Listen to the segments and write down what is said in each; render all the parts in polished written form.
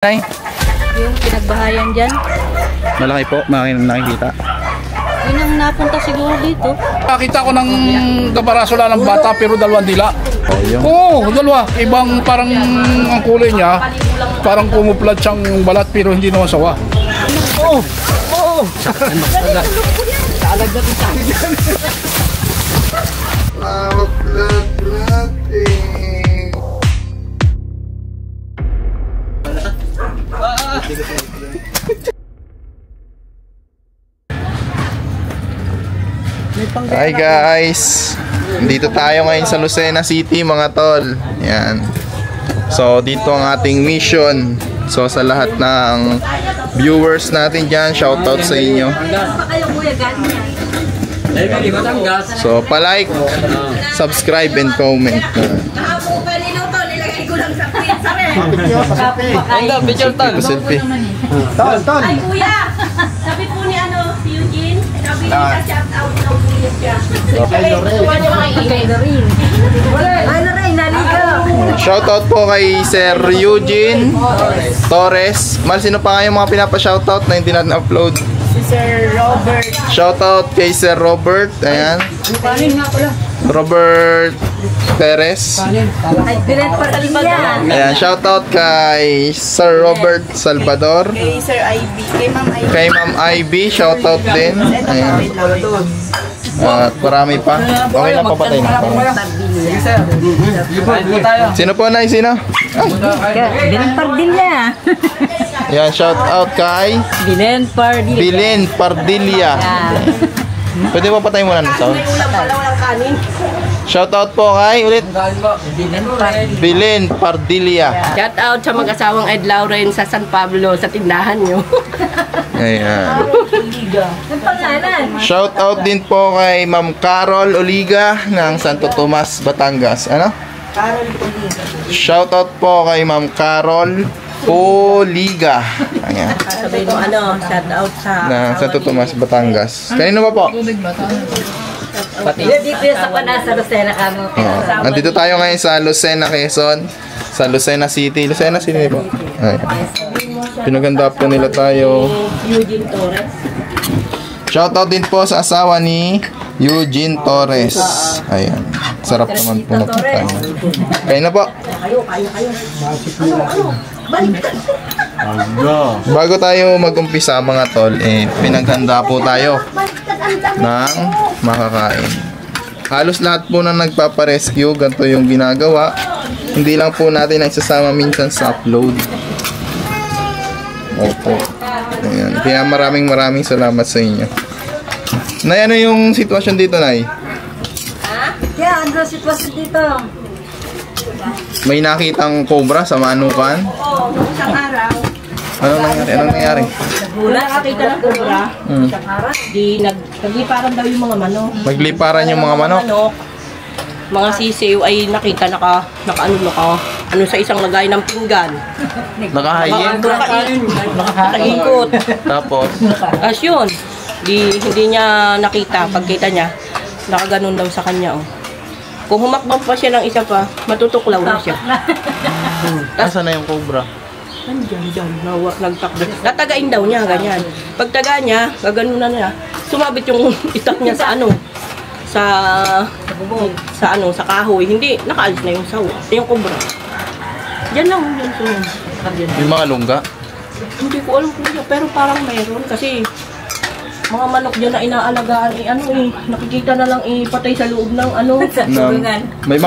Nay? Yung pinagbahayan dyan. Malaki po, nakikita. Yun ang napunta siguro dito. Nakita ko ng gabaraso lang ng bata pero dalawang dila. Oo, dalawa. Ibang parang ang kulay niya, parang kumuplat siyang balat pero hindi naman sawa. Oo! Oo! Hi guys, dito tayo ngayon sa Lucena City mga tol. Yan. So dito ang ating mission. So sa lahat ng viewers natin dyan, shoutout sa inyo. So pa-like, subscribe and comment. Selfie. Tol. Ay kuya, sabi po ni si Eugene, sabi niya shout out daw po siya. Shoutout po kay Sir Eugene Torres. Mal, sino pa nga yung mga pinapa-shoutout na hindi natin upload? Si Sir Robert. Shoutout kay Sir Robert. Ayan. Robert Perez. Ay, Bilet Padilla. Ayan, shoutout kay Sir Robert Salvador. Kay Sir Ivy. Kay Ma'am Ivy, shoutout din. Ayan. At marami pa. Okay na, papatay na. Sino po na? Sino? Bilen Pardilla. Ayan, shoutout kay Bilen Pardilla. Bilen Pardilla. Pwede pa patay muna ng sound. Shoutout po kay ulit Bilen Pardilla. Shout out sa mag-asawang Ed Lauren sa San Pablo sa tindahan nyo. Ayan. Shoutout din po kay Ma'am Carol Oliga ng Santo Tomas, Batangas. Ano? Shoutout po kay Ma'am Carol Oliga. Ayan. Sabihin mo shout out sa Na Santo Tomas, Batangas. Kanino ba po? Dito sa Panasa, Lucena kamo. Nandito tayo ngayon sa Lucena, Quezon. Sa Lucena City. Lucena City po. Ayan. Pinaganda po nila tayo. Eugene Torres. Shoutout din po sa asawa ni Eugene Torres. Ayan. Sarap naman po magpapay. Kain na po. Bago tayo mag-umpisa mga tol, pinaghanda po tayo ng makakain. Halos lahat po na nagpaparescue, ganito yung ginagawa. Hindi lang po natin naisasama minsan sa upload. Opo. Ayan. Kaya maraming salamat sa inyo. Nay, ano yung sitwasyon dito, Nay? Kaya ano sitwasyon dito? May nakitang cobra sa manukan? Oo, isang araw. Anong nangyari? Nakakita ng kubra. Isang araw. Nagliparan daw yung mga manok. Magliparan yung mga manok? Mga sisiw ay nakita ano sa isang lagay ng pinggan. Nakahayin? Nakaikot. Tapos? As yun. Hindi niya nakita. Pagkita niya, nakaganon daw sa kanya. Kung humakbang pa siya ng isa pa, matutuklaw na siya. Nasaan na yung cobra? Diyan. Nagtakbo. Tatagain daw niya, ganyan. Pagtaga niya, gaganon na niya. Sumabit yung itak niya sa sa kahoy. Hindi, nakaalis na yung sawa. Yung cobra. Diyan lang, diyan. Yung mga lungga? Hindi ko alam kung siya, pero parang mayroon kasi mga manok dyan na inaalagaan, nakikita na lang patay sa loob ng May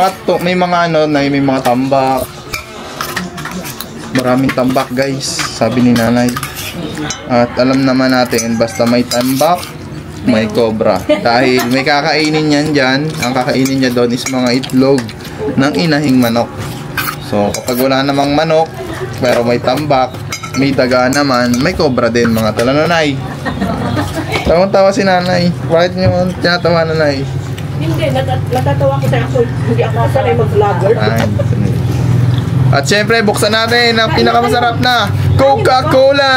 mga tambak. Maraming tambak guys, sabi ni nanay. At alam naman natin, basta may tambak, may cobra. Dahil may kakainin yan dyan, ang kakainin niya doon is mga itlog ng inahing manok. So kapag wala namang manok, pero may tambak, may daga naman, may cobra din mga talananay. Tawang-tawa si nanay. Bakit niyo tinatawa nanay? Hindi, natatawa ko sa ako. Hindi ako sanay mag-vlogger. At syempre, buksan natin ang pinakamasarap na Coca-Cola!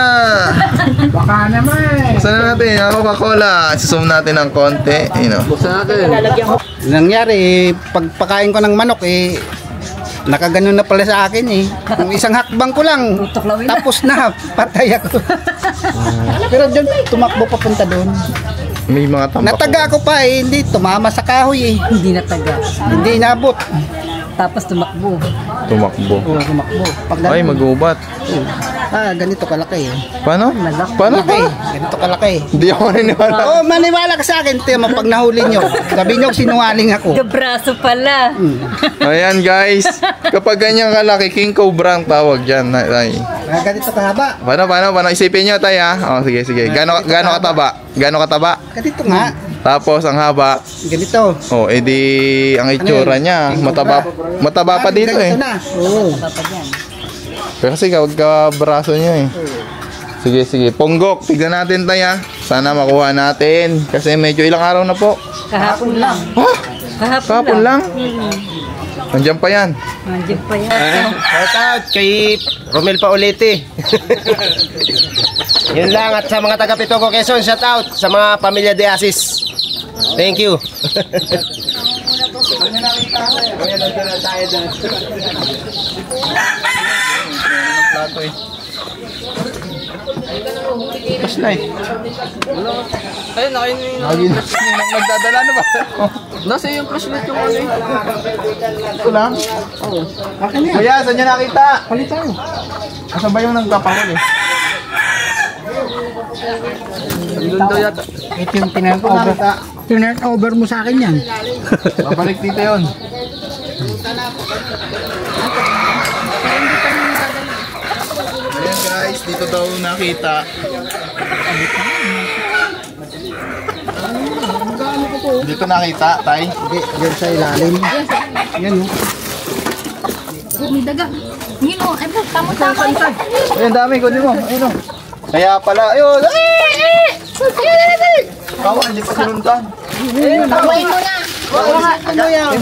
Baka naman. Buksan na natin ang Coca-Cola. Isusum natin ng konti. Buksan natin. Lalagyan ko. Nangyari, pagpakain ko ng manok, nakaganon na pala sa akin eh. Yung isang hakbang ko lang, Tuklawin na. tapos na, patay ako. Pero doon, tumakbo papunta doon. May mga tambak. Nataga ako pa eh, hindi, tumama sa kahoy eh. Hindi nataga. Hindi inabot. Tapos tumakbo. Tumakbo. Oo, tumakbo. Ay, mag-ubat. Ganito kalaki eh. Paano? Malaki. Paano? Malaki, ganito kalaki. Hindi ako naniniwala. Oo, maniwala ka sa akin, Timo, pag nahuli nyo. Sabi nyo, sinungaling ako. Gabraso pala. Ayan guys, kapag ganyan kalaki, king cobra ang tawag dyan. Ganito kahaba. Paano? Isipin nyo tayo ha. Sige. Gano kataba? Gano kataba? Ganito nga. Tapos ang haba. Ganito. Oh, edi ang itsura niya. Mataba pa dito eh. Ganito na. Oo. Pero kasi braso niya eh. Sige. Ponggok, tignan natin tayo. Sana makuha natin. Kasi medyo ilang araw na po. Kahapon lang. Kahapon lang. Nandiyan pa yan. Nandiyan pa yan. Shout out kay Romel Paulete. Yun lang, at sa mga taga Pitogo Quezon, shout out sa mga pamilya de Asis. Thank you. Pas na eh. Ayun, nakain Lagi na nagdadala na ba? Nasa yung flashlight yung ano eh. Ito lang? Oo. Kuya, saan niya nakita? Palit tayo. Asa ba yung nagpapahuli? Doon daw yata. Ito yung tinurn over mo sa akin yan. Babalik dito yun. Ayan guys, dito daw nakita. Dito nakita, tay? Hindi, dyan sa ilalim. Yan o. May daga. Yun o, ay po, tama-tama. Ayun, dami, kunin mo. Ayun o. Kaya pala, ayun. Kawa, hindi pa sinuntan. Tawain mo na. Ano yan?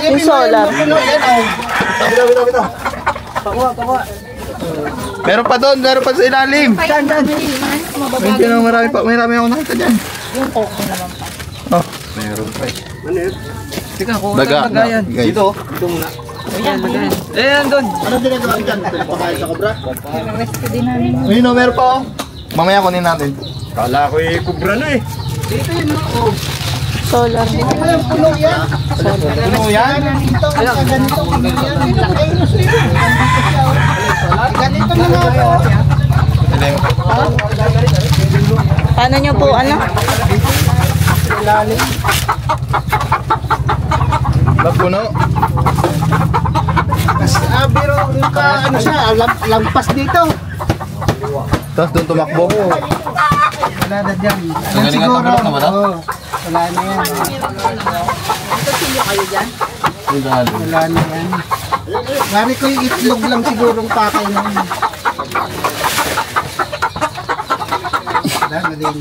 Yung solar. Bitaw. Meron pa doon, meron pa sa ilalim. Medyo nang marami ako nakita dyan. Yung coke naman pa. Oh, meron pa eh. Teka, kung Daga. lagayan. Dito? Ayan, lagayan. Ayan, doon. Ano ginagawa dyan? Pinapakain sa kobra? Rescue din namin. Ayun o, meron pa oh. Mamaya kunin natin. Kala ko yung kubra na eh. Solar. Puno yan. Puno yan? Ganito na nga po. Paano nyo po, ano? Puno? Pero ano siya, lampas dito. Tapos doon tumakbo. Wala na dyan. Ang galing ang tabulok na ba ito? Oo. Wala na yan. Wala na yan. Gari ko yung itlog lang sigurong pakay na yun. Wala na din.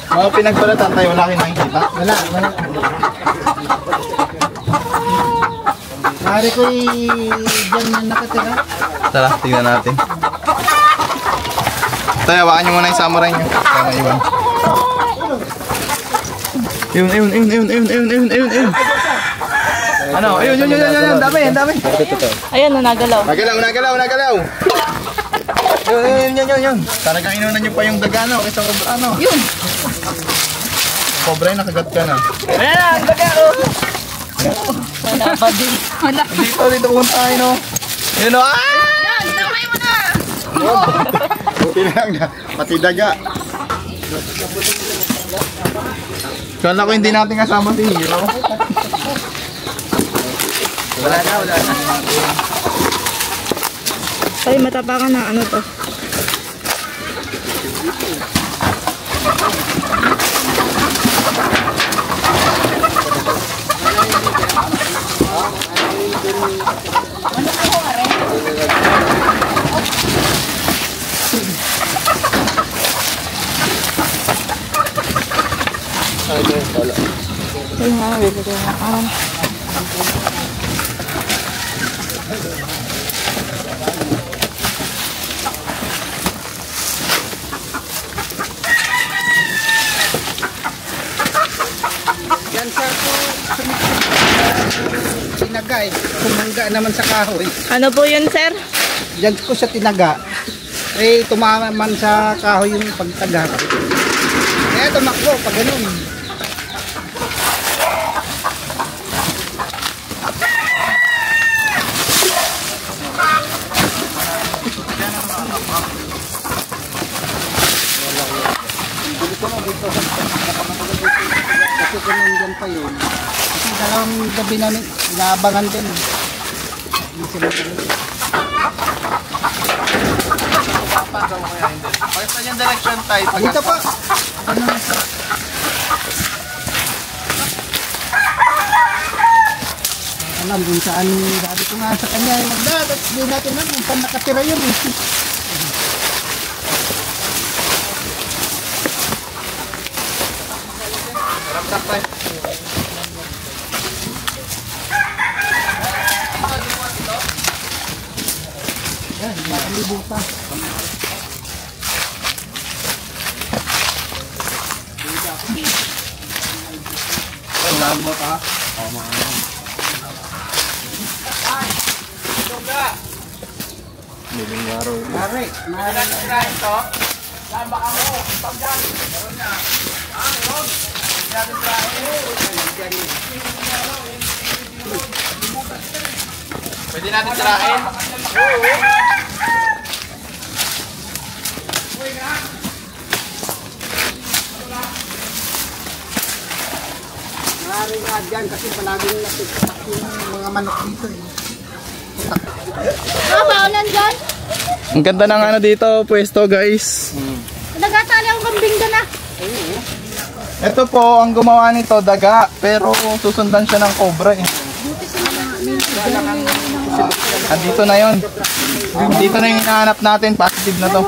Mga pinagbalatan tayo, wala kayo nakikita. Wala. Gari ko dyan na nakatira. Tara, tingnan natin. Tayo, hawakan nyo muna yung samurai nyo. Para maiwan. Ayun. Ano? Ayun. Dami. Ayan, nagalaw. Nagalaw. Yun. Talagang inunan nyo pa yung daga, no? Kaysa kobra, ano? Yun. Kobra, nakagat ka na. Ayan na, daga. Wala pa din. Wala. Dito punta tayo, no? Yun, no? Taway mo na. Buti lang na. Pati daga. Kala ko hindi natin kasama si Hiro. Wala na. Ay, matapakan na. Ano to? Yan sir po. tinaga eh. Tumangga naman sa kahoy. Ano po yun, sir? Diyan ko sa tinaga. Eh, tumama man sa kahoy yung pagtaga. Kaya tumakbo pag ganun. Kasi kung nandyan pa yun, kasi dalawang gabi namin, inaabangan din. Hindi sila talaga. Pagkas na yung direction tayo. Dito pa! Ano? Alam kung saan, sabi ko nga sa kanya, magdadat, hindi natin alam kung saan nakatira yun. Yan, makalibutan. Pwede natin tirahin. Maaari nga dyan kasi palaging natitak yung mga manok dito eh. Tama, nandyan. Ang ganda ng ano dito, pwesto guys. Nagatali ang kambing doon ah. Ito po, ang gumawa nito, daga. Pero susundan siya ng cobra eh. Dito na yun. Dito na yung hinahanap natin. Positive na to.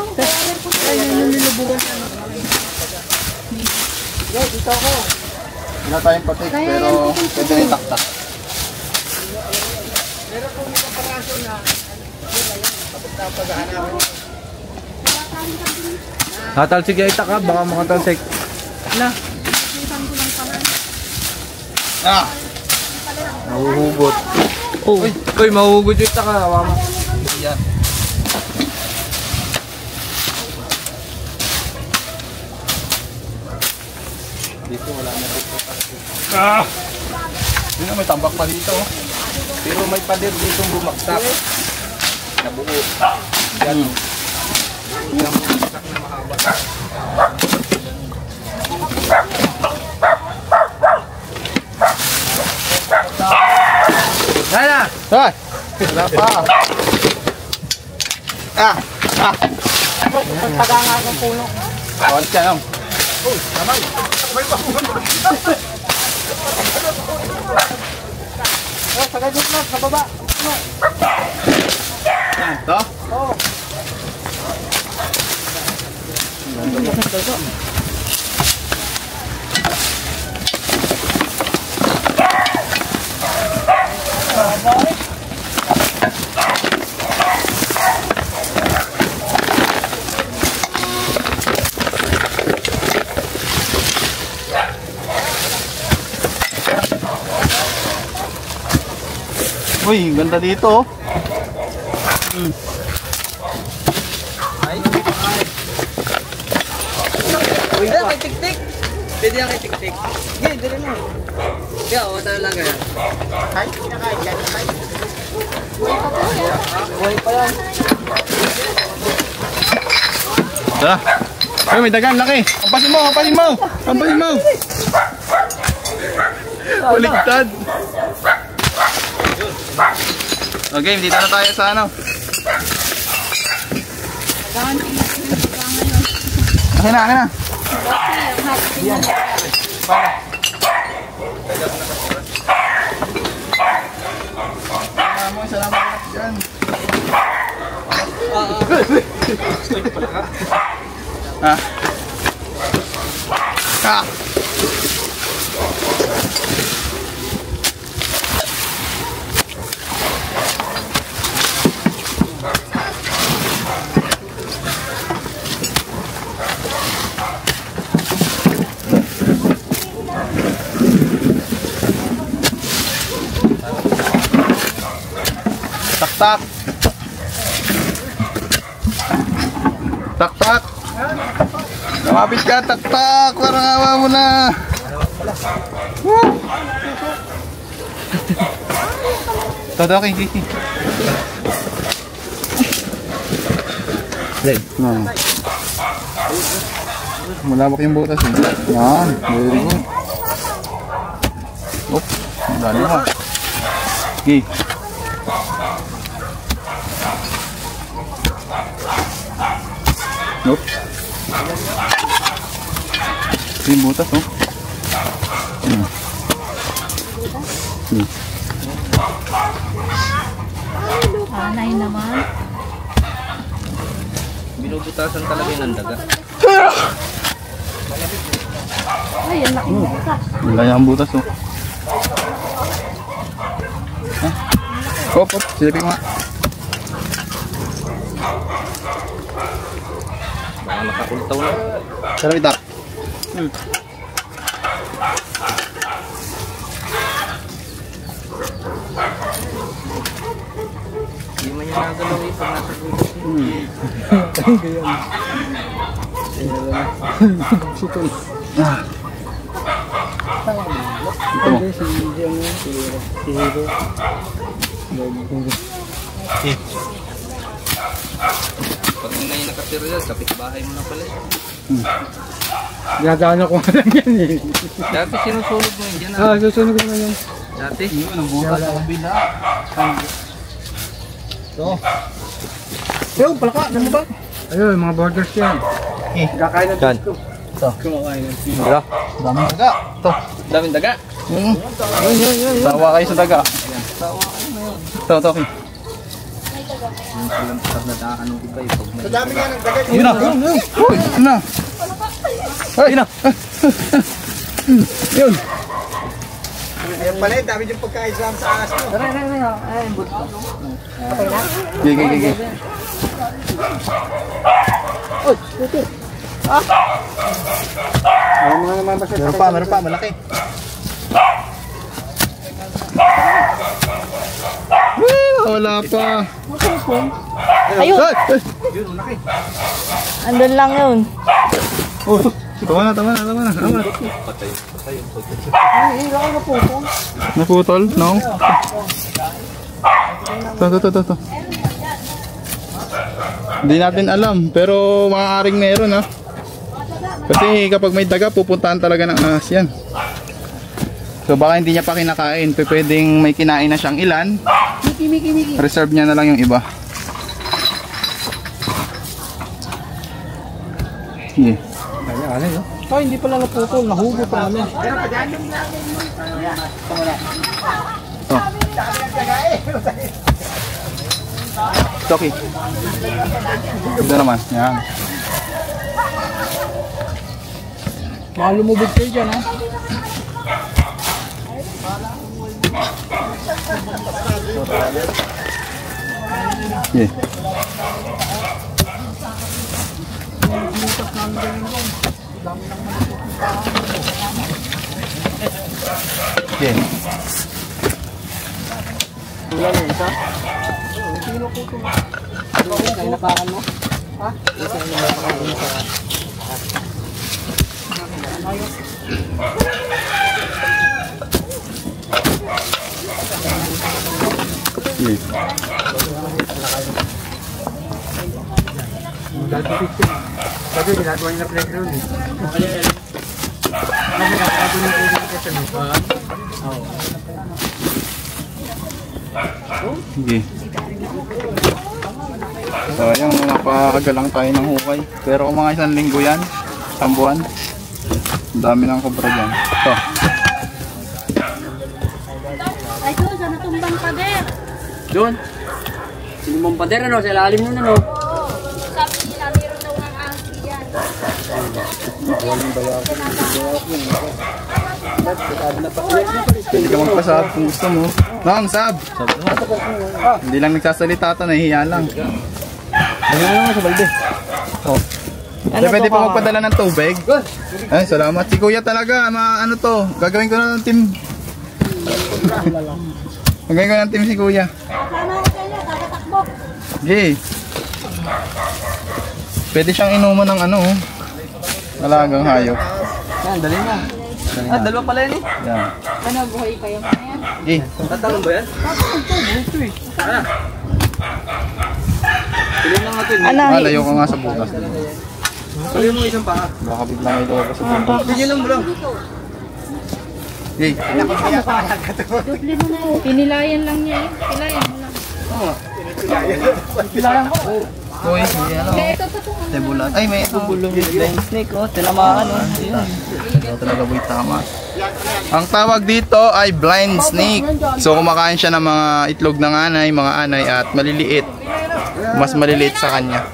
Wala tayong patik, pero pwede na itaktak. Tatalsik yung itak ha, baka makatalsik. Ah! Mahuhugot. Oh. Uy, mahuhugot yung itak ha, hawa mo. Yan. Dito wala na dito. Ah! Yun na, may tambak pa dito. Pero may pader dito bumagsak. Nabuo. Yan. Dala! Ay! Wala pa. Ah! Ah! Pagpaganga akong puno. Kawal siya lang. Sa gagawin na, sa baba. Yan, to? Oo. Uy, ganda dito. Uy, may tik-tik. Pwede yan kay tik-tik. Sige, dali mo. Kaya, o, talaga yan. Kahit kinakain dyan, kahit. Buhay pa yan. Tara. Uy, may dagan, laki. Kampasin mo, kampasin mo. Kampasin mo. Baligtad. Okay, dito na tayo sa ano. Okay na, okay na. Salamat dyan. Ha? Ha? Tak. Tak, tak. Lumapit ka, tak, tak. Parang awa mo na. Todo, okay, okay. Malawak yung butas eh. Yan, very good. Oop, dali mo. Okay. Nope. Ito yung butas, oh. Anay naman. Binubutasan talaga yung daga. Ay, ang laki ng butas. Wala yung butas, oh. Hop, hop, silipin mo nga. Baka nakakultaw na. Sarap itak. Hindi man yung nagalaw eh pag nasa gulis. Ito mo. Pag may nakatira yan, kapitbahay mo na pala. Dinadaan ako lang yan eh. Dati sinusunod mo yun dyan. Susunod ko naman yan. Dati? Bukas sa kabila. Ayun, palaka, ano ba? Ayun, mga burgers yan. Kakain ng dito. Ito. Kumakain ng dito. Daga. Daming daga. Ito. Daming daga. Tawa kayo sa daga. Ito, ito, okay. Anong iba yung pag may... Sa dami nga ng dagat. Yun na. Uy, yun na. Ay, yun na. Yun. Ayan pala, dami yung pagkain sa aas mo. Gigi, gigi. Meron pa, malaki. Wala pa. Ayun. Andun lang yun. Oh, tama na. Naputol? No? Ito. Hindi natin alam, pero maaaring meron ha. Kasi kapag may daga, pupuntahan talaga ng ahas yan. So baka hindi niya pa kinakain, pwedeng may kinain na siyang ilan. Reserve niya na lang yung iba. Yeah. Ay, hindi pala naputol, nahugo pa namin. Ito okay. Ito naman, yan. Baka lumubog kayo dyan ha. Yeah. Yeah. Wala na isa? Kaya napakan mo? Ha? Isa yung napakan mo sa... Sabi, ginagawa niya na playground eh. Okay. So ayun, napakagalang tayo ng hukay. Pero kung mga 1 linggo yan, 1 buwan, ang dami ng kobra dyan. Ito. Ay, doon, sa natumbang pader. Doon. Sinumang pader ano, sa ilalim nun ano. Sabi nila, meron daw ng ahas diyan. Pwede ka magpasab kung gusto mo. Nang, sab! Hindi lang nagsasalita ito, nahihiya lang. Ayun naman sa balde. Oh. Pwede pa magpadala ng tubig. Ay, salamat. Si Kuya talaga, ano to, gagawin ko na ng team. Gagawin ko ng team si Kuya. Kasama ko kayo, Hey. Pwede siyang inuman ng ano, alagang hayop. Yan, dali mo. Ah, dalawa pala yan eh. Yan. Ano, buhay pa yung mga yan? Eh, Tatalong ba yan? Ano? Piliin lang natin. layo ka nga sa butas. Piliin mo isang paa. Baka biglang ito ako sa butas. Piliin lang mo lang. Hey. Doble mo na. Pinilayan lang niya eh. Pinilayan mo lang. Uy, hindi ano. Kaya ito pa itong ano. Tebulan. Ay, may Bulong blind snake oh. Tinamaan oh. ito talaga boy tama. Ang tawag dito ay blind snake. So kumakain siya ng mga itlog ng anay, mga anay at maliliit. Mas maliliit sa kanya.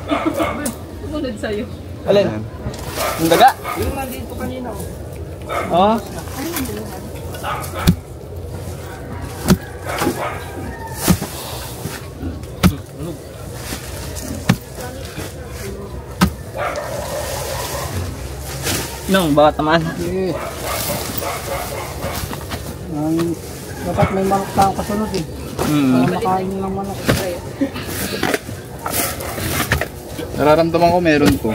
Sumunod sa'yo. Alin? Yung daga? Yung nandito kanina oh. Nung, baka tamaan. Dapat may manok na ang kasunod eh. Para makain ng manok. Nararamdaman ko meron po.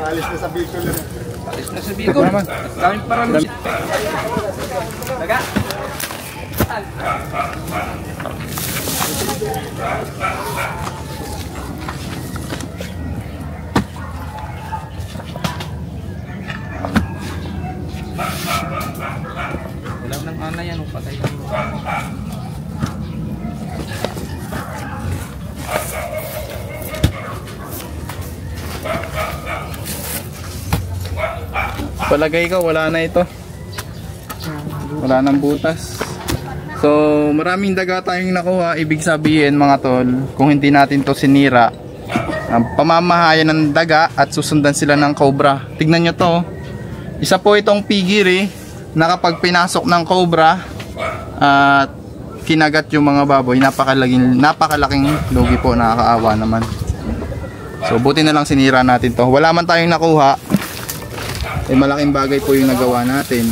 Alis na sa Bicol. Naman. Daming parang daga. Wala nang anay yan, patay na. Palagay ko wala na ito. Wala nang butas. So maraming daga tayong nakuha. Ibig sabihin mga tol, kung hindi natin to sinira, pamamahayan ng daga at susundan sila ng cobra. Tignan nyo to. Isa po itong pigiri na kapag pinasok ng cobra at kinagat yung mga baboy, napakalaking lugi po, nakakaawa naman. So buti na lang sinira natin to. Wala man tayong nakuha. Malaking bagay po yung nagawa natin.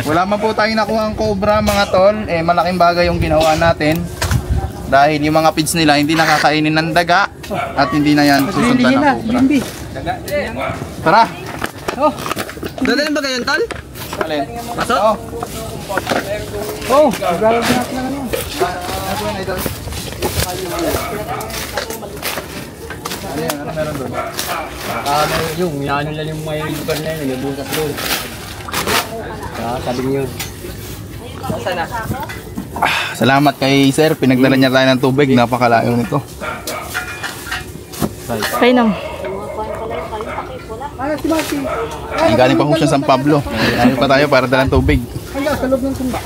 Wala man po tayong nakuha ang cobra mga tol. Malaking bagay yung ginawa natin. Dahil yung mga feeds nila hindi nakakainin ng daga at hindi na yan susundan ng cobra. Tara! Dadalhin ba kayo tal? Alin? Pasok? Oh, maglalagyan natin ng ano. Ano meron doon? Yung ano lang yung may lugar na yun, may butas doon. Sabi niyo. Nasaan na? Salamat kay sir, pinagdala niya tayo ng tubig, napakalayo nito. Kainom. Galing pa po siya San Pablo. Ayaw pa tayo para dalang tubig. Hanggang sa loob ng tumba.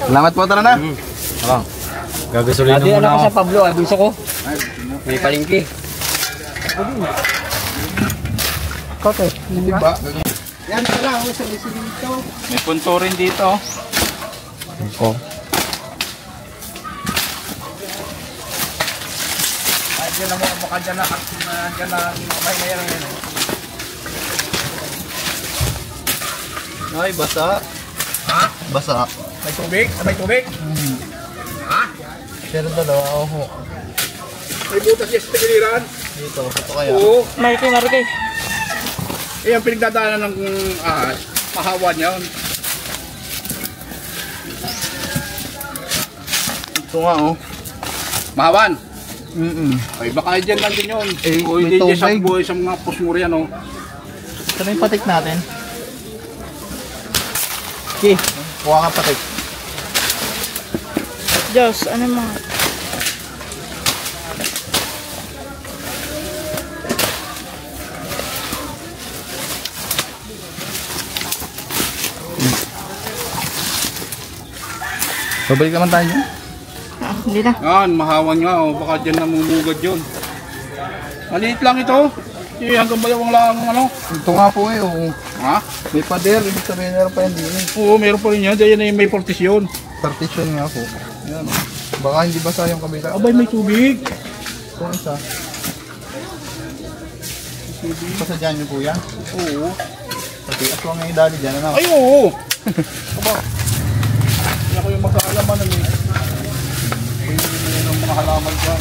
Salamat po, tara na. Gagasolina muna ako. Sa Pablo, ay gusto ko. May palingki. Kote. Diba? Yan pala, sa lisi dito. May punto rin dito. Oh. Ay, dyan na mo, baka dyan na may mayroon yan. Ay, basa. Ha? Basa. May tubig? May tubig? Ha? Pero dalawa ako. May butas yes sa giliran? Dito, ito kaya. Oo. Marike. Eh, ang pinagdadaanan ng mahawa niya. Ito nga oh. Mahawan? Ay, Baka dyan lang din yun. O may hindi dyan sa tubig. buhay sa mga pusmuri yan, oh. Saan yung patik natin? Okay. Kuha ka patik. Diyos, ano mga? Babalik naman tayo dyan. Hindi na. Yan, mahawan nga, oh. Baka dyan namumugad yun. Maliit lang ito. Eh, hanggang bayawang lang, ano. Ito nga po eh, oh. Ha? May pader, ibig sabihin meron pa yan din eh. Oo, meron pa rin yan. Diyan ay may partition. Partition nga po. Yan. Baka hindi basa yung kabila. Abay, may tubig. Itong isa. Pasadyan niyo po yan. Oo. Pati aswang nga yung dali dyan, ano? Ay, oo. Aba, ako yung magkakalaman ng mga halaman dyan.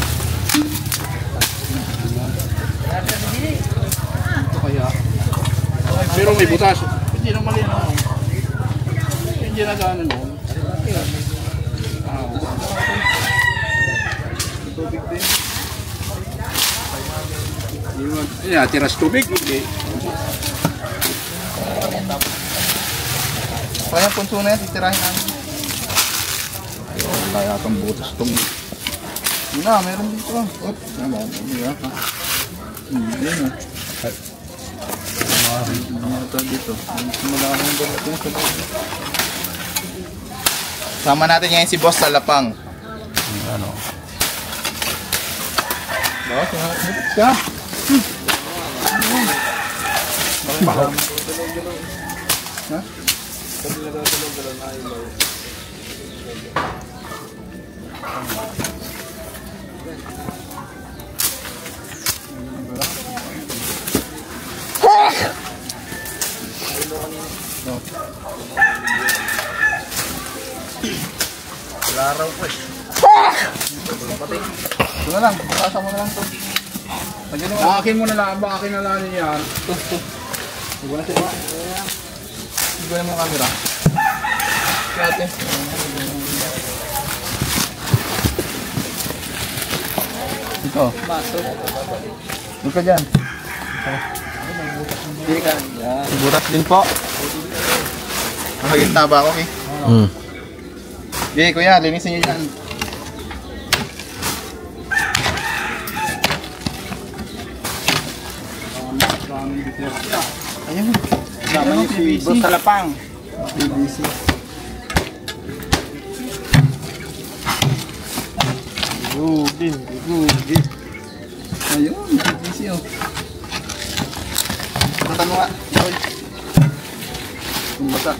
Ito kaya. Pero may butas. Hindi naman yan ako. Hindi na gano'n mo. Tubig din. Yan, tiras tubig. Okay. Kaya punso na yan, titirahin namin. Wala yatang butas itong. Yun na, meron dito. Oop, naman. Ayun na. Sama natin ngayon si Boss sa lapang. Ano? Boss, siya. Mahal. Ha? Wala raw po eh. Ito na lang, pasa mo na lang ito. Bakakin mo na lang, bakakin na lang yan. Wala siya. Ibigay mo ang camera. Kaya ate. Ito. Ito ka dyan. Hindi ka. Butas din po. Nakagitna ba ako eh? Okay, kuya, linisin niyo dyan. Ayun. Sama niyo si Boss Talapang. BBC. Good. Ayun, BBC oh. Tatan mo nga. Yung bata.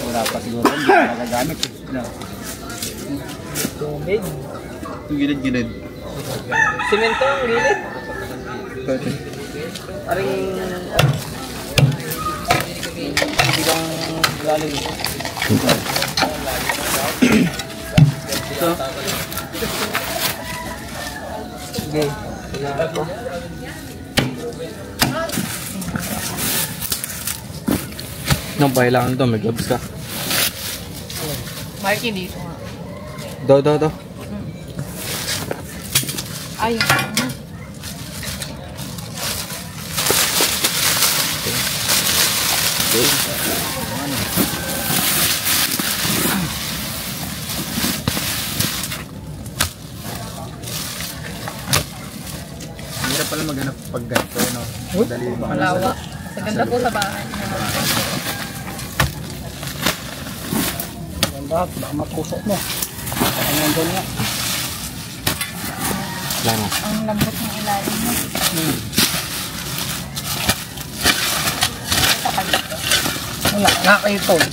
Wala pa siguro, hindi na nagagamit. Tubig. Yung gilid-gilid. Simento ang gilid. Pwede. Aring... Bigang galing. Ito. Okay. Kailangan ko. Nung kailangan ito, may gloves ka. Marky dito nga. Do. Ay. Hirap pala maghanap pag ganito, no? Madali ba? Malawa. Sa ganda po sa bahay. Ganda, baka matusok mo. Ang nandun nga. Ang lambot ng ilalim mo. Wala, nakakaitol.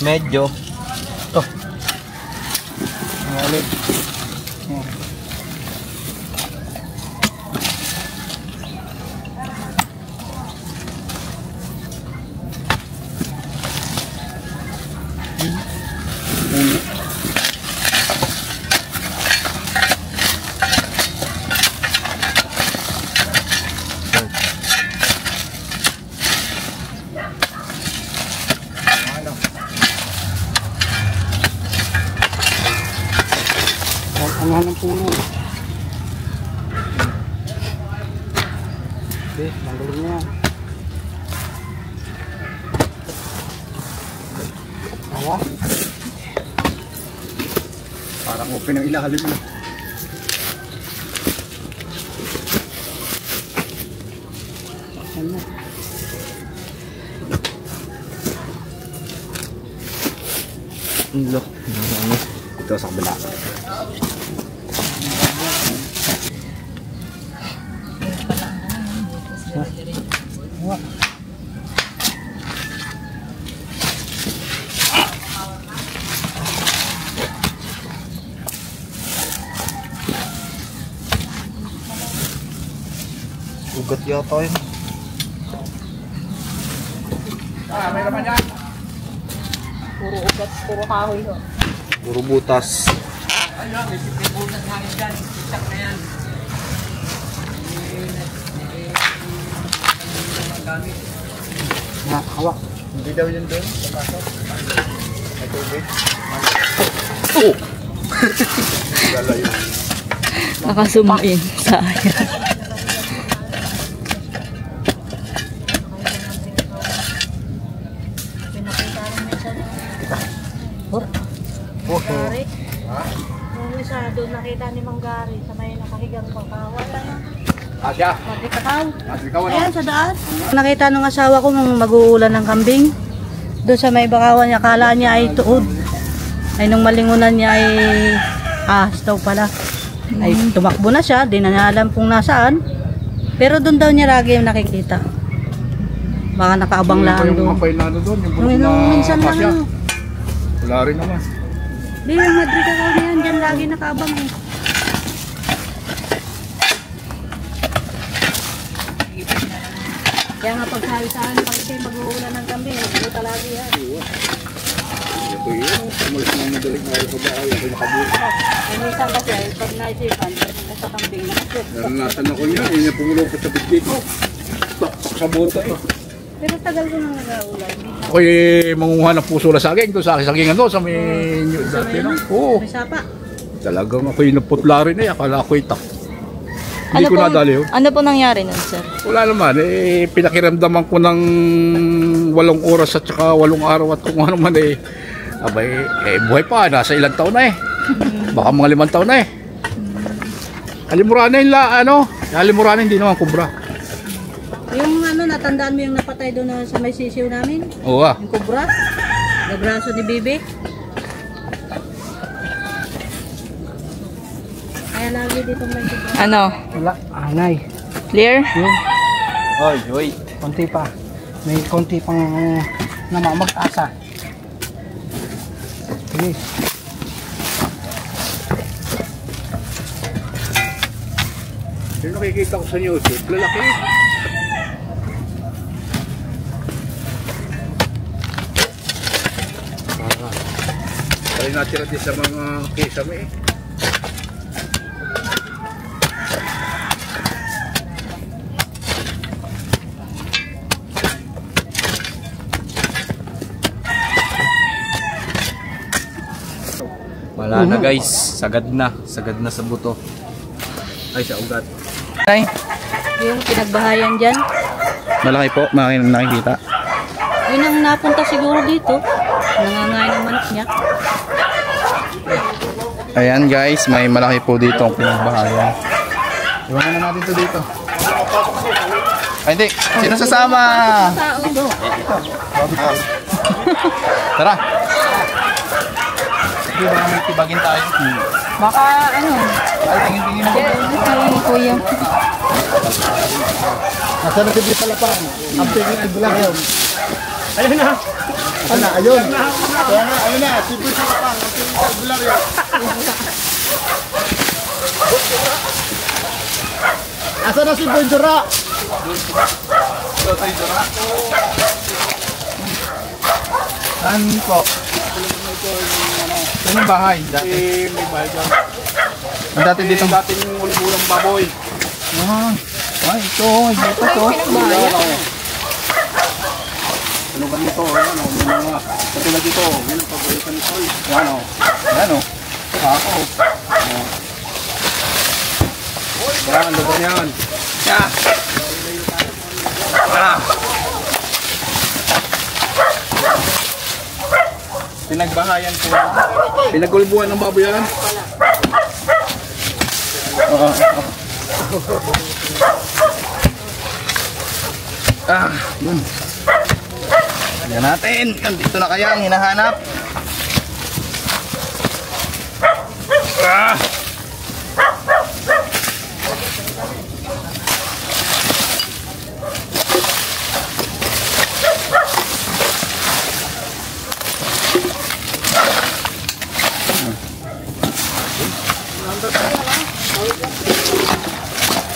Medyo. Ito. Ulit. Ang ng puno. Okay, manggalin niya. Awa. Parang open ang ilalim na. Ano? Look. Ito sa kabila. Ugat yata yun. May naman yan. Puro ugat, puro kahoy ho. Puro butas. Ano, may butas hangin dyan. Isak na yan. Hawak. Hindi daw yun doon. Papasok. May tubig. Oh! Lalayo. Nakasum in. Sayang. Okay. Nung isa doon nakita ni Manggari sa may nakahigang pagkawala na. Asya. Magkakaw. Ikaw ano? Ayan sa daan. Nakita nung asawa ko nung mag-uulan ng kambing. Doon sa may bakawan niya, kala niya ay tuod. Ay nung malingunan niya ay daw pala. Ay tumakbo na siya, di na niya alam kung nasaan. Pero doon daw niya lagi yung nakikita. Baka nakaabang lang Yung doon. mga pailano doon, yung Nung bulok na minsan lang Asya. ano. Wala rin naman. Di yung Madrid ako na yan, dyan lagi nakaabang eh. Kaya nga pagsabi-sahan pag ikay mag-uulan ng kambing, nagbuta lagi yan. Ito yun. Umalis na yung madaling araw sa bahay. Ako nakabuta. Ay minsan kasi pag naisipan, sa kambing nakasip. Naranasan ako niya. Yun yung pumulupot sa bitbit ko. Taktak sa bota eh. Pero tagal ko nang nag-uulan. Ako'y mangunguha ng puso na saging. Doon sa sagingan doon sa may dati no? Oo. May sapa. Talagang ako'y naputla rin eh. Akala ako'y tak. Hindi ko nadali yun. Ano po nangyari nun, sir? Wala naman. Pinakiramdaman ko ng 8 oras at saka 8 araw at kung ano man eh. Abay, buhay pa. Nasa ilang taon na eh. Baka mga 5 taon na eh. Halimuranin la, ano? Halimuranin, hindi naman kubra. Yung ano, natandaan mo yung napatay doon sa may sisiw namin? Oo ah. Yung kubra? Nabraso ni Bibi? Kaya lagi dito may kubra. Ano? Wala. Anay. Clear? Oy, wait. Konti pa. May konti pang namamag-asa. Sige. Yung nakikita ko sa YouTube, lalaki. Kaya natira din sa mga kisame eh. Wala na guys, sagad na sa buto. Ay, sa ugat. Ay, Yung pinagbahayan dyan. malaki po. Nakikita. Yun ang napunta siguro dito. Nangangain ng manok niya. Ayan guys, may malaki po dito ang pinagbahayan. Iwanan na natin ito dito. Ay, hindi. Sino sasama? Tara. Hindi ba may tibagin tayo? Baka ano? Ay, tingin-tingin mo. Ay, kuya. Nasa na tibli pala pa. Ang tingin lang yun. Ayun na. Ayun na, ayun. Ayun na, tibli pala pa. Ang tingin lang yun. Asa na si Bundura? Saan po? Saan yung bahay? Dati. May bahay dyan. Ang dati dito. Dating ulang baboy. Ah, ay, ito. Ito to. Ano ba dito? Ano? May mga katulad dito. Yan ang paborito ni Sol. Yan o. Yan o. Ako. Yan, lugar yan. Yeah. Ah. Pinagbahayan po. Pinagulbuhan ng baboy yan. Oo. Yun. Yan natin. Dito na kaya ang hinahanap.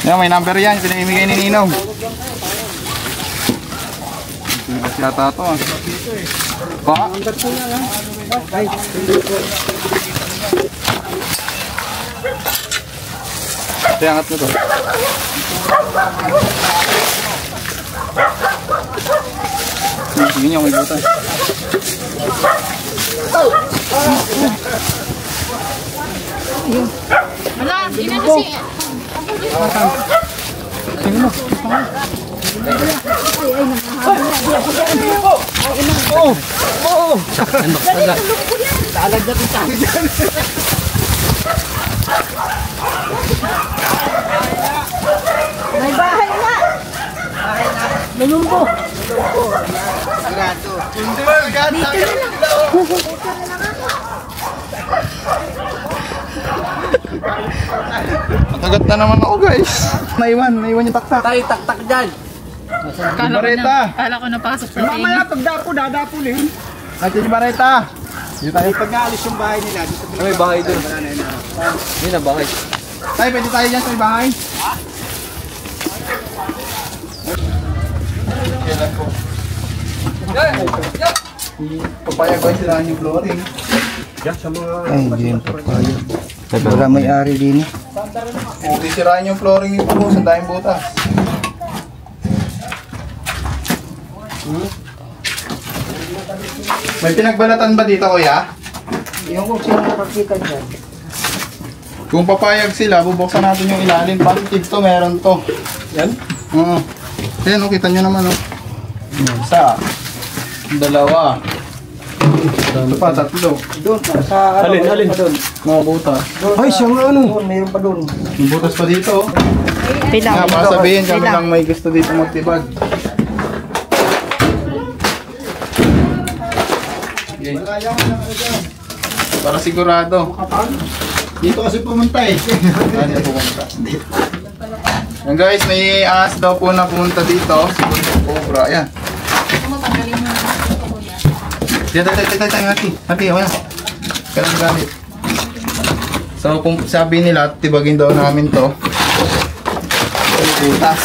Yan, may number yan. Pinamimigay ni Ninong. Tigas yata ito ah. Pa? Angat mo to. Sige niyo, may butas. Wala, hindi na kasi. Sige mo. May bahay na. Lumumbo. Matagat na naman ako guys. Naiwan yung taktak. Tayo taktak dyan. Bareta. Kala ko napasok sa tingin. Mamaya pagdapo, dadapulin. Ate si Bareta. Dito tayo. Pag naalis yung bahay nila, dito May bahay doon. Hindi na bahay. Tayo, pwede tayo dyan sa bahay. Papayag ba sila yung flooring? Ay, hindi yung papayag. Wala may-ari din. Hindi sirain yung flooring yung po sa dahing butas. May pinagbalatan ba dito kuya? Yung kung sino nakakita dyan. Kung papayag sila, bubuksan natin yung ilalim. Positive to, meron to. Yan? Oo. Ayan, oh, kita nyo naman, oh. Isa. Dalawa. Ito pa, tatlo. Doon, sa ano? Alin? Mga butas. Ay, siyang ano? Doon, mayroon pa doon. Yung butas pa dito, oh. Pilang. Nga, baka sabihin kami lang may gusto dito magtibag. Okay. Para sigurado. Dito kasi pumunta eh. Dito pumunta. Yan guys, may ahas daw po na pumunta dito. Cobra, ayan. Hati, wala. Kailan galit. So, sabi nila, tibagin daw namin to. Butas.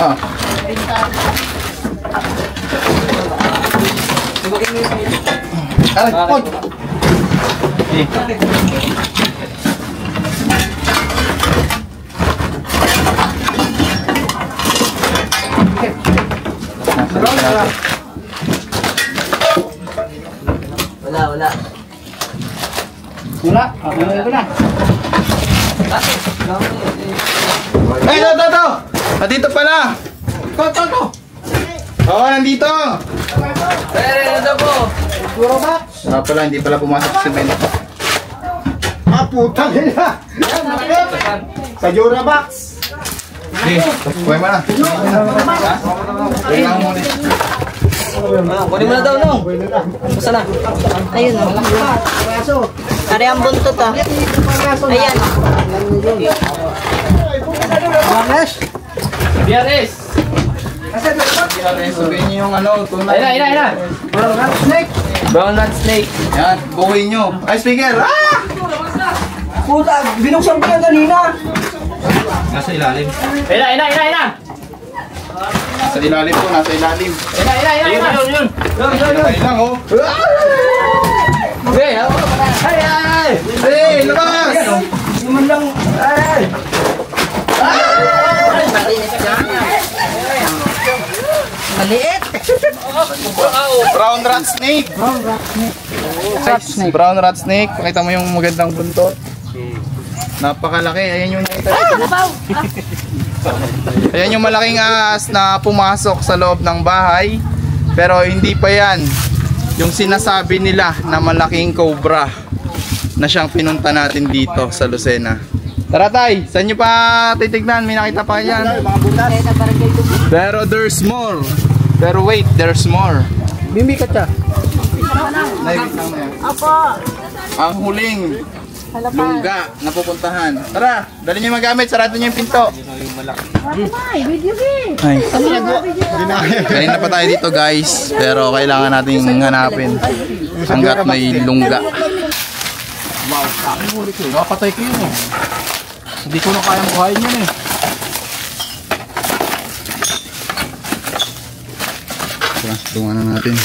Ah. Aray, pod! Eh. Wala. Wala, ako na. Ay, ito! Nandito pala! Ito. Oo, nandito! Ano po? Puro ba? Pala, hindi pala pumasok sa cement. Ah, puta nila. Yan, nakit. Sa Jurabox. Eh, kuhay mo na. Kuhay mo ulit. Kunin mo na daw, no? Basta na. Ayun o. Kari ang buntot ah. Ayan. Biares! Sabihin niyo yung ano, tunay. Ayun. Brown rat snake. Yan, buhay nyo. Ay, speaker! Ah! Puta, binuksan ko yan kanina. Nasa ilalim. Sa ilalim po, nasa ilalim. Ayun. Ay lang, oh. Hey, labas! Hindi man lang. Ay! Maliit. Brown rat snake. Brown rat snake. Pakita mo yung magandang buntot. Napakalaki. Ayan yung ayan yung malaking ahas na pumasok sa loob ng bahay. Pero hindi pa yan yung sinasabi nila na malaking cobra na siyang pinunta natin dito sa Lucena. Tara tay, saan nyo pa titignan? May nakita pa yan. Pero there's more. Pero wait, there's more. Bimbi ka siya. Naibig lang na yan. Ang huling lungga na pupuntahan. Tara, dali nyo yung magamit. Sarado nyo yung pinto. Ay. Kanina pa tayo dito guys. Pero kailangan nating hanapin hanggat may lungga. Wow, sa akin huli ko. Nakapatay ko yun eh. Hindi ko na kayang buhayin yun eh. Tungan na natin.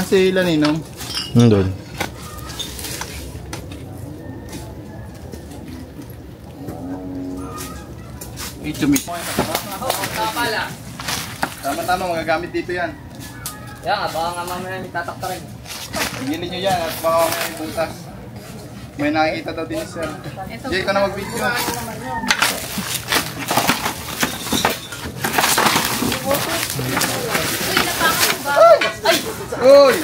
Si Laninong? Doon. Ito mi. Tama-tama, magagamit dito yan. Yan nga, baka nga mamaya may tatakta rin. Tingnan nyo yan at baka may butas. May nakikita daw din sir. Jay, ikaw na mag-video. Uy!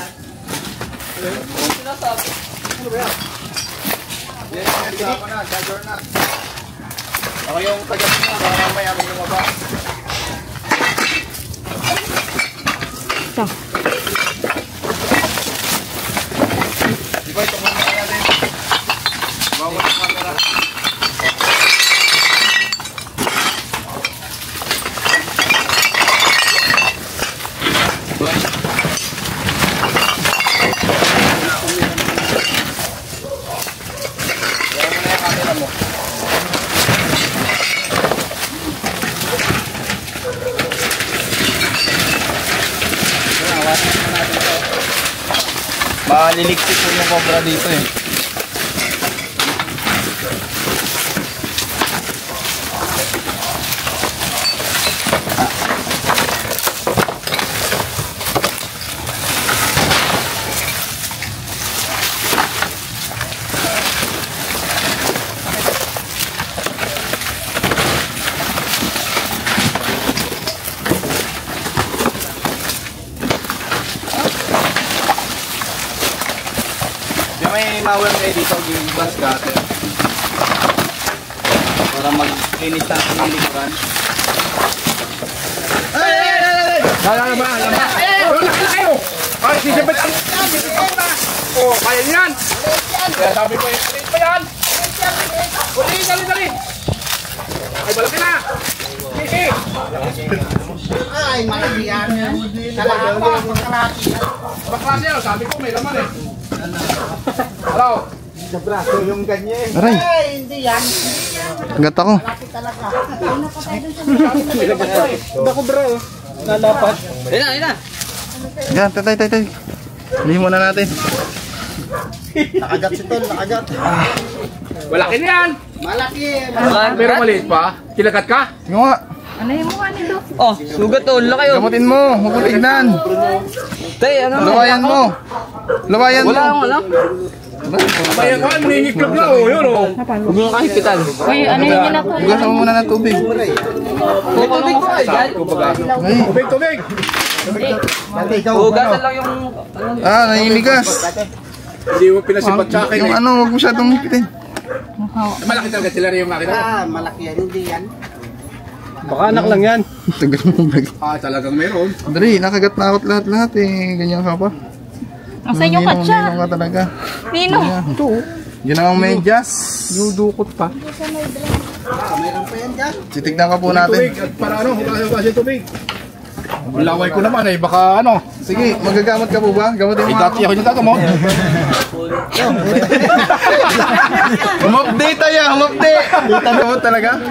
Ako yung tagat niya, baka mamaya may lumabas. Diba ito muna natin? Bawal ang camera. Maliligpit po yung cobra dito eh. May mawar kayo dito, yung glass cutter para mag-finish na ang likuran. Ay! Lala ba? Wala ka kayo! Ay, sisipit ang oh, kaya yan! Kaya sabi ko, ulit pa yan! Ulit, dali! Ay, balaki na! Sige! Ay, malaki yan. Kalahapa, makalaki. Baklase yan, sabi ko may laman eh. Hello? Sa braso yung ganyan. Aray! Ay, hindi yan. Gat ako. Malaki talaga. Bako bro, lalapat. Ayun na. Yan, tay. Lihin muna natin. Nakagat si Tol, nakagat. Malaki na yan! Malaki. Pero maliit pa. Kilagat ka? Sige nga. Oh, sugat to. Laki yun. Gamutin mo. Huwag mo tignan. Tay, ano? Lawayan mo. Lawayan mo. Wala. Bayan ka, manihiklog na oh. Yun oh. Huwag mo kahipitan. Uy, ano yung ginagawa? Hugasan mo muna ng tubig. Tubig ko ay. Ay, tubig! Dati ikaw. Hugasan lang yung... Naninigas. Hindi mo pinasipat sa akin Yung eh. huwag mo siya tumukitin. Malaki talaga sila rin yung makina. Malaki yan, hindi yan. Baka anak lang yan. Tagal mo bag. Talagang meron. Dali, nakagat na ako lahat eh. Ganyan ka pa. Asan yung katsa? Ninong ka talaga. Nino? Yun ang medyas. Dudukot pa. Mayroon pa yan dyan. Titignan ka po Tubig natin. at para ano, hugasan yung tubig. Laway ko naman eh, baka ano. Sige, magagamot ka po ba? Gamutin mo Dati ako yung tagamot. Umupdate tayo, umupdate. Gamot talaga?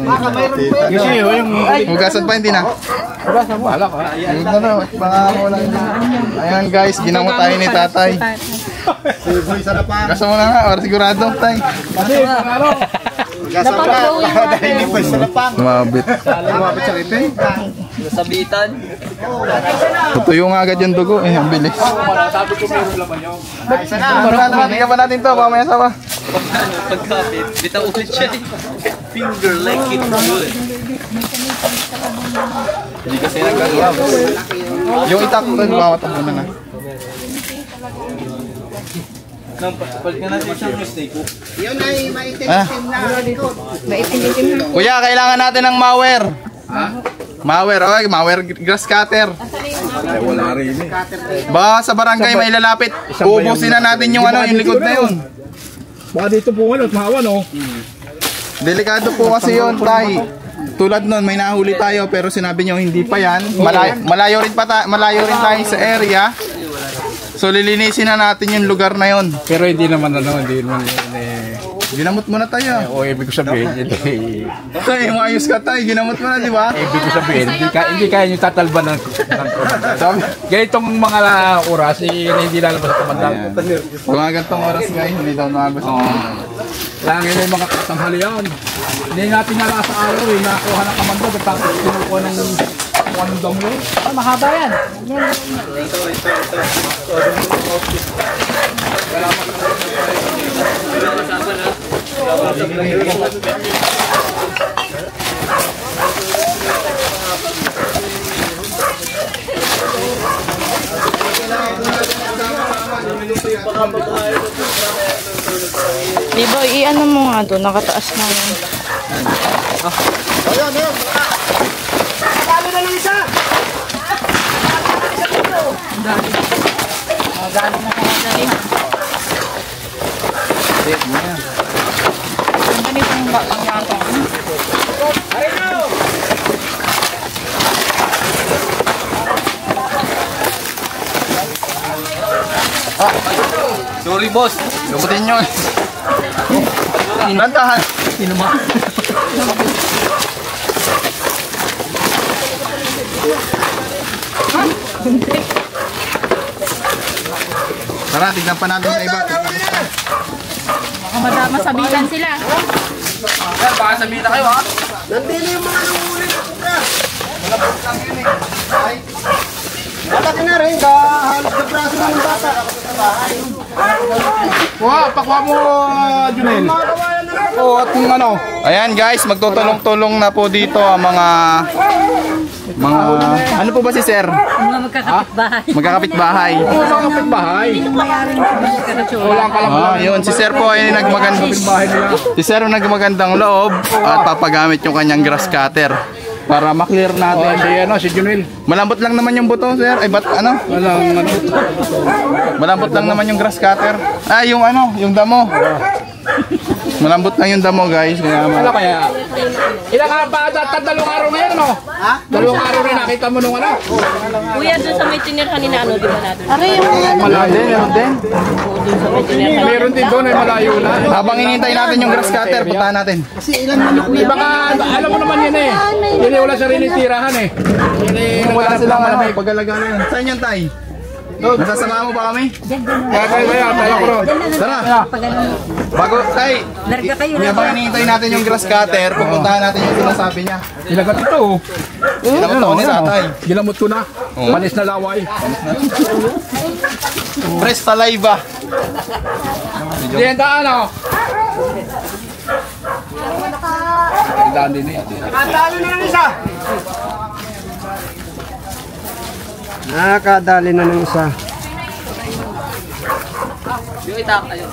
Baka mayroon pa yan. Kasi yung... Hugasan pa hindi na. Hugasan mo, halak ha. Huwag na na, baka wala yun. Ayan guys, ginamot tayo ni tatay. Siboy sa lapang. Hugasan mo na nga, or sigurado tay. Kasi, ano? Gasa mo na. Dahil ni Boy sa lapang. Lumabit. Lumabit sa ipin. Sabitan. Tutuyo nga agad yung dugo eh, ang bilis. Sabi ko meron laman yun. Tingnan pa natin to, mamaya sa pa. Pagkapit, bitaw ulit siya. Finger like it good. Hindi kasi nagkagawa. Yung itak ko, bawat ang muna na. Palit nga natin isang mistake ko. Yun ay maitim-itim na likod. Kuya, kailangan natin ng mower. Mower, okay, mower grass cutter. Wala rin eh. Ba sa barangay may lalapit. Uubusin na natin yung ano, yung likod na yun. Baka dito po ano, mahawa no? Delikado po kasi yun, tay. tulad nun, may nahuli tayo pero sinabi nyo hindi pa yan. Malayo rin tayo sa area. So lilinisin na natin yung lugar na yon. Pero hindi naman Ginamot mo na tayo. o ibig ko sabihin, Tay, maayos ka tay. Ginamot mo na, di ba? ibig ko sabihin, hindi kaya nyo tatalban ng ganitong mga oras, hindi lalabas sa kamandang. Kung nga gantong oras guys, hindi daw nabas. Lang yun yung mga katanghali yan. Hindi natin nala sa araw eh, nakakuha ng kamandang, tapos kinukuha ng anong damo yun. Mahaba yan. Biboy, i-ano mo nga doon, nakataas na yun. Dali na ng isa! Sorry boss, gamutin nyo. Nantahan. Tara, tignan pa natin sa iba. Madama sabitan sila. Baka sabihin na kayo ha. Nandito yung mga nangulit ko ka. Malaki na rin, halos na braso ng bata. Pakuha mo, Junel. O, at yung ano. Ayan guys, magtutulong-tulong na po dito ang mga ano po ba si sir? Mga magkakapit-bahay. Magkakapit-bahay. Mga kapitbahay. Walang kalang. Yun, si sir po ay Si sir ang nagmagandang loob at papagamit yung kanyang grass cutter para maklear natin. Si Junel. Malambot lang naman yung buto, sir. Ay, ba't ano? Malambot lang naman yung grass cutter. Ah, yung ano, yung damo. Malambot lang yung damo, guys. Wala kaya. Ilang ka pa, dalawang araw ngayon, no? Ha? Dalawang araw rin nakita mo nung ano? Kuya, doon sa may tinirhan ni Nano, di ba natin? Meron din. Meron din doon, ay malayo na. Habang inintay natin yung grass cutter, puntahan natin. Di ba ka, alam mo naman yan eh. Yun eh, wala sarili tirahan eh. Yun eh, Wala silang ano, pag-alaga na yun. Saan yan, tay? Masasama mo pa kami? Tara. Bago, tay. Habang inintay natin yung grass cutter, pupuntahan natin yung sinasabi niya. Ilagat ito oh. Ginamot ako ni tatay. Ginamot ko na. Panis na laway. Fresh saliva. Diyan daan oh. Daan din eh. Nakadali na ng isa! Nakadali na ng isa. Yung itak kayo.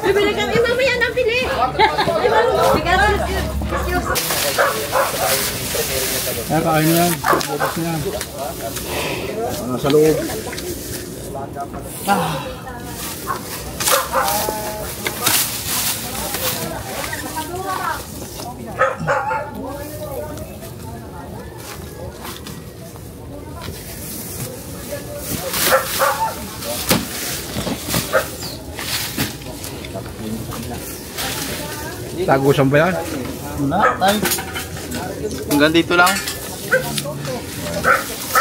Bibili kami mamaya ng pili. Kain yan. Bukas yan. Sa loob. Tagusan ba yan? Hanggang dito lang.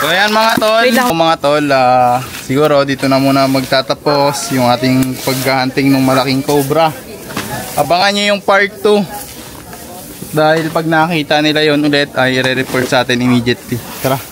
So ayan mga tol, siguro dito na muna magtatapos yung ating paghahunting ng malaking cobra. Abangan nyo yung part 2 dahil pag nakita nila yon ulit ay i-report sa atin immediately. Tara.